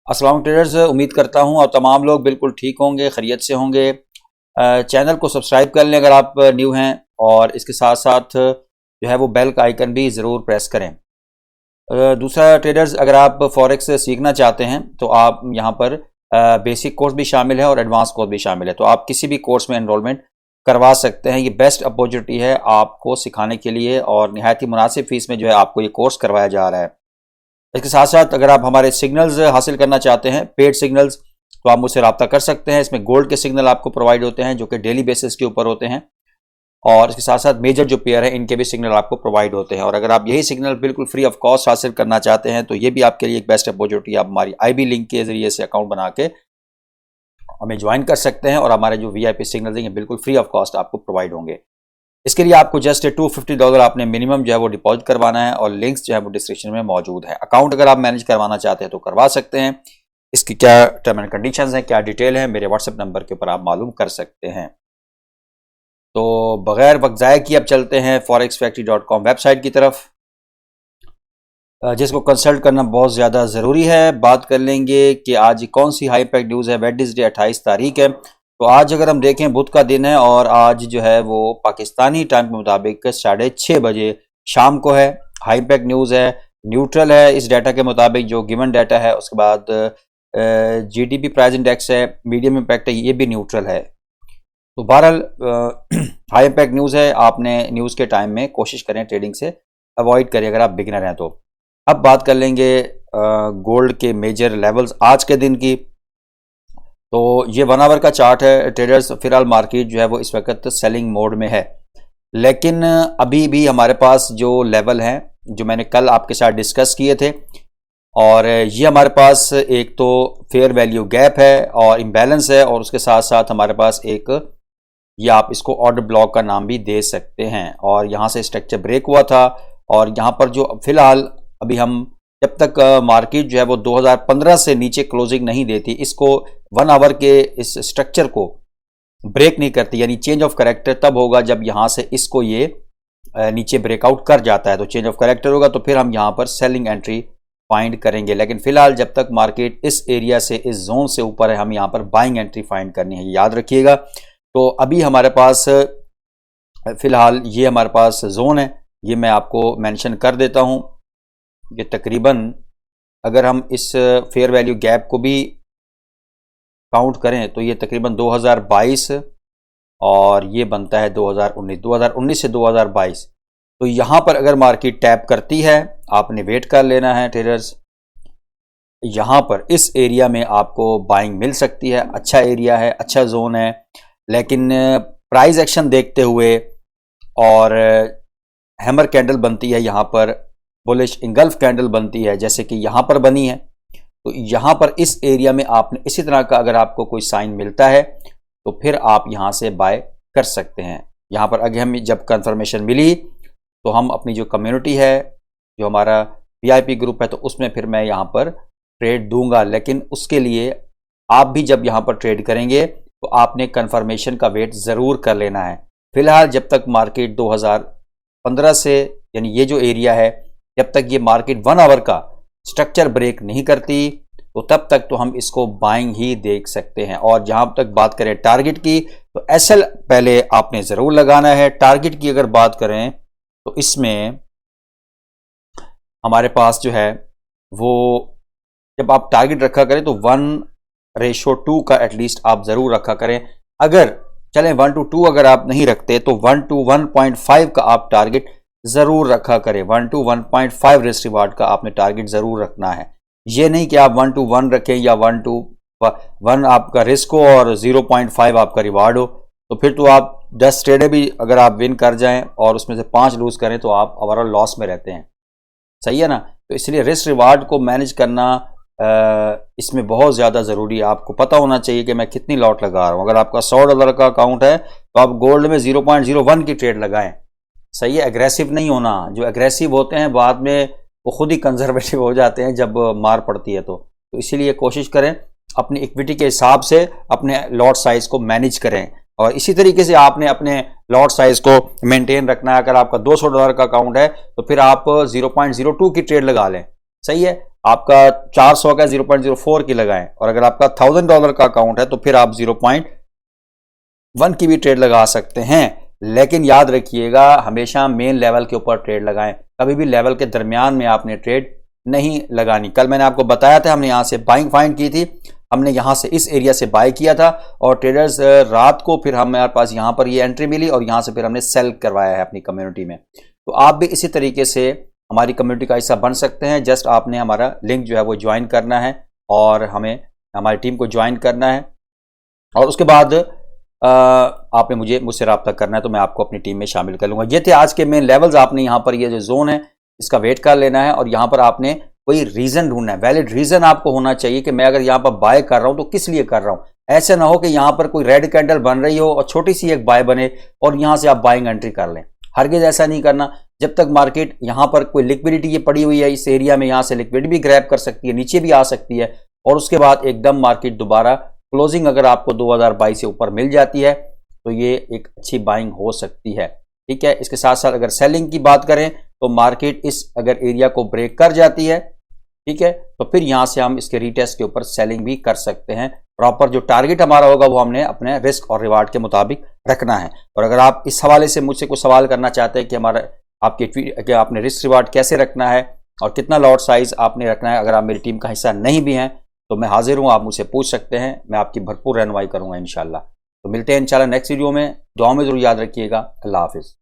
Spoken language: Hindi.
अस्सलाम ट्रेडर्स, उम्मीद करता हूँ और तमाम लोग बिल्कुल ठीक होंगे, खैरियत से होंगे। चैनल को सब्सक्राइब कर लें अगर आप न्यू हैं, और इसके साथ साथ जो है वो बेल का आइकन भी ज़रूर प्रेस करें। दूसरा ट्रेडर्स, अगर आप फॉरेक्स सीखना चाहते हैं तो आप यहाँ पर बेसिक कोर्स भी शामिल है और एडवांस कोर्स भी शामिल है, तो आप किसी भी कोर्स में एनरोलमेंट करवा सकते हैं। ये बेस्ट अपॉर्चुनिटी है आपको सिखाने के लिए और निहायत ही मुनासिब फीस में जो है आपको ये कोर्स करवाया जा रहा है। इसके साथ साथ अगर आप हमारे सिग्नल्स हासिल करना चाहते हैं, पेड सिग्नल्स, तो आप मुझसे रब्ता कर सकते हैं। इसमें गोल्ड के सिग्नल आपको प्रोवाइड होते हैं जो कि डेली बेसिस के ऊपर होते हैं, और इसके साथ साथ मेजर जो पेयर है इनके भी सिग्नल आपको प्रोवाइड होते हैं। और अगर आप यही सिग्नल बिल्कुल फ्री ऑफ कॉस्ट हासिल करना चाहते हैं तो ये भी आपके लिए एक बेस्ट अपॉर्चुनिटी है। आप हमारी IB लिंक के जरिए से अकाउंट बना के हमें ज्वाइन कर सकते हैं और हमारे जो VIP सिग्नल हैं बिल्कुल फ्री ऑफ कॉस्ट आपको प्रोवाइड होंगे। इसके लिए आपको जस्ट $250 आपने मिनिमम जो है वो डिपॉजिट करवाना है, और लिंक्स जो है वो डिस्क्रिप्शन में मौजूद है। अकाउंट अगर आप मैनेज करवाना चाहते हैं तो करवा सकते हैं। इसकी क्या टर्म एंड कंडीशंस हैं, क्या डिटेल है, मेरे व्हाट्सएप नंबर के ऊपर आप मालूम कर सकते हैं। तो बगैर वक्त ज़ाया किए अब चलते हैं forexfactory.com वेबसाइट की तरफ, जिसको कंसल्ट करना बहुत ज़्यादा ज़रूरी है। बात कर लेंगे कि आज कौन सी हाई इम्पैक्ट न्यूज़ है। वेडनेसडे 28 तारीख है, तो आज अगर हम देखें बुध का दिन है, और आज जो है वो पाकिस्तानी टाइम के मुताबिक 6:30 बजे शाम को है। हाई इम्पैक्ट न्यूज़ है, न्यूट्रल है इस डाटा के मुताबिक जो गिवन डाटा है। उसके बाद GDP प्राइस इंडेक्स है, मीडियम इम्पैक्ट है, ये भी न्यूट्रल है। तो बहरहाल हाई इम्पैक्ट न्यूज़ है। आपने न्यूज़ के टाइम में कोशिश करें ट्रेडिंग से अवॉइड करें अगर आप बिगिनर हैं तो। अब बात कर लेंगे गोल्ड के मेजर लेवल्स आज के दिन की। तो ये 1 आवर का चार्ट है ट्रेडर्स। फिलहाल मार्केट जो है वो इस वक्त सेलिंग मोड में है, लेकिन अभी भी हमारे पास जो लेवल हैं जो मैंने कल आपके साथ डिस्कस किए थे, और ये हमारे पास एक तो फेयर वैल्यू गैप है और इम्बैलेंस है, और उसके साथ साथ हमारे पास एक, ये आप इसको ऑर्डर ब्लॉक का नाम भी दे सकते हैं। और यहाँ से स्ट्रक्चर ब्रेक हुआ था, और यहाँ पर जो फिलहाल अभी हम जब तक मार्केट जो है वो 2015 से नीचे क्लोजिंग नहीं देती, इसको 1 आवर के इस स्ट्रक्चर को ब्रेक नहीं करती, यानी चेंज ऑफ कैरेक्टर तब होगा जब यहाँ से इसको ये नीचे ब्रेकआउट कर जाता है, तो चेंज ऑफ कैरेक्टर होगा, तो फिर हम यहाँ पर सेलिंग एंट्री फाइंड करेंगे। लेकिन फिलहाल जब तक मार्केट इस एरिया से, इस जोन से ऊपर है, हम यहाँ पर बाइंग एंट्री फाइंड करनी है, याद रखिएगा। तो अभी हमारे पास फिलहाल ये हमारे पास जोन है, ये मैं आपको मेंशन कर देता हूँ। ये तकरीबन अगर हम इस फेयर वैल्यू गैप को भी काउंट करें तो ये तकरीबन 2022 और ये बनता है 2019 से 2022। तो यहाँ पर अगर मार्केट टैप करती है, आपने वेट कर लेना है ट्रेडर्स। यहाँ पर इस एरिया में आपको बाइंग मिल सकती है, अच्छा एरिया है, अच्छा जोन है, लेकिन प्राइस एक्शन देखते हुए और हैमर कैंडल बनती है यहाँ पर, बुलिश इंगल्फ कैंडल बनती है जैसे कि यहाँ पर बनी है, तो यहाँ पर इस एरिया में आपने इसी तरह का अगर आपको कोई साइन मिलता है तो फिर आप यहाँ से बाय कर सकते हैं। यहाँ पर अगर हमें जब कंफर्मेशन मिली तो हम अपनी जो कम्युनिटी है, जो हमारा VIP ग्रुप है, तो उसमें फिर मैं यहाँ पर ट्रेड दूंगा। लेकिन उसके लिए आप भी जब यहाँ पर ट्रेड करेंगे तो आपने कंफर्मेशन का वेट ज़रूर कर लेना है। फिलहाल जब तक मार्केट 2015 से, यानी ये जो एरिया है, जब तक ये मार्केट 1 आवर का स्ट्रक्चर ब्रेक नहीं करती तो तब तक तो हम इसको बाइंग ही देख सकते हैं। और जहां तक बात करें टारगेट की, तो SL पहले आपने ज़रूर लगाना है। टारगेट की अगर बात करें तो इसमें हमारे पास जो है वो, जब आप टारगेट रखा करें तो 1:2 का एटलीस्ट आप ज़रूर रखा करें। अगर चलें 1:2 अगर आप नहीं रखते तो 1:1.5 का आप टारगेट ज़रूर रखा करें। 1:1.5 रिस्क रिवार्ड का आपने टारगेट ज़रूर रखना है। ये नहीं कि आप 1:1 रखें या 1:1 आपका रिस्क हो और 0.5 आपका रिवार्ड हो, तो फिर तो आप 10 ट्रेडें भी अगर आप विन कर जाएं और उसमें से 5 लूज़ करें तो आप ओवरऑल लॉस में रहते हैं। सही है ना? तो इसलिए रिस्क रिवार्ड को मैनेज करना इसमें बहुत ज़्यादा ज़रूरी है। आपको पता होना चाहिए कि मैं कितनी लॉट लगा रहा हूँ। अगर आपका $100 का अकाउंट है तो आप गोल्ड में 0.01 की ट्रेड लगाएं। सही है, एग्रेसिव नहीं होना। जो एग्रेसिव होते हैं बाद में वो खुद ही कंजर्वेटिव हो जाते हैं जब मार पड़ती है। तो इसीलिए कोशिश करें अपनी इक्विटी के हिसाब से अपने लॉट साइज़ को मैनेज करें, और इसी तरीके से आपने अपने लॉट साइज़ को मेंटेन रखना है। अगर आपका $200 का अकाउंट है तो फिर आप 0.02 की ट्रेड लगा लें। सही है, आपका 400 का 0.04 की लगाएं, और अगर आपका $1000 का अकाउंट है तो फिर आप 0.1 की भी ट्रेड लगा सकते हैं। लेकिन याद रखिएगा हमेशा मेन लेवल के ऊपर ट्रेड लगाएं, कभी भी लेवल के दरमियान में आपने ट्रेड नहीं लगानी। कल मैंने आपको बताया था हमने यहां से बाइंग फाइंड की थी, हमने यहां से इस एरिया से बाय किया था और ट्रेडर्स रात को फिर हमारे पास यहां पर ये एंट्री मिली और यहां से फिर हमने सेल करवाया है अपनी कम्युनिटी में। तो आप भी इसी तरीके से हमारी कम्युनिटी का हिस्सा बन सकते हैं। जस्ट आपने हमारा लिंक जो है वो ज्वाइन करना है और हमें हमारी टीम को ज्वाइन करना है, और उसके बाद आपने मुझसे रब्ता करना है तो मैं आपको अपनी टीम में शामिल कर लूँगा। ये थे आज के मेन लेवल्स। आपने यहाँ पर ये जो जोन है इसका वेट कर लेना है और यहाँ पर आपने कोई रीज़न ढूंढना है, वैलिड रीज़न आपको होना चाहिए कि मैं अगर यहाँ पर बाय कर रहा हूँ तो किस लिए कर रहा हूँ। ऐसे ना हो कि यहाँ पर कोई रेड कैंडल बन रही हो और छोटी सी एक बाय बने और यहाँ से आप बाइंग एंट्री कर लें। हरगिज़ ऐसा नहीं करना। जब तक मार्केट यहाँ पर कोई लिक्विडिटी ये पड़ी हुई है इस एरिया में, यहाँ से लिक्विडिटी भी ग्रैब कर सकती है, नीचे भी आ सकती है, और उसके बाद एकदम मार्केट दोबारा क्लोजिंग अगर आपको 2022 से ऊपर मिल जाती है तो ये एक अच्छी बाइंग हो सकती है। ठीक है, इसके साथ साथ अगर सेलिंग की बात करें तो मार्केट इस अगर एरिया को ब्रेक कर जाती है, ठीक है, तो फिर यहां से हम इसके रीटेस्ट के ऊपर सेलिंग भी कर सकते हैं। प्रॉपर जो टारगेट हमारा होगा वो हमने अपने रिस्क और रिवार्ड के मुताबिक रखना है। और अगर आप इस हवाले से मुझसे कुछ सवाल करना चाहते हैं कि हमारा कि आपने रिस्क रिवार्ड कैसे रखना है और कितना लॉट साइज आपने रखना है, अगर आप मेरी टीम का हिस्सा नहीं भी हैं तो मैं हाजिर हूँ, आप मुझसे पूछ सकते हैं, मैं आपकी भरपूर रहनुमाई करूँगा इंशाल्लाह। तो मिलते हैं इंशाल्लाह नेक्स्ट वीडियो में। दुआ में जरूर याद रखिएगा। अल्लाह हाफिज़।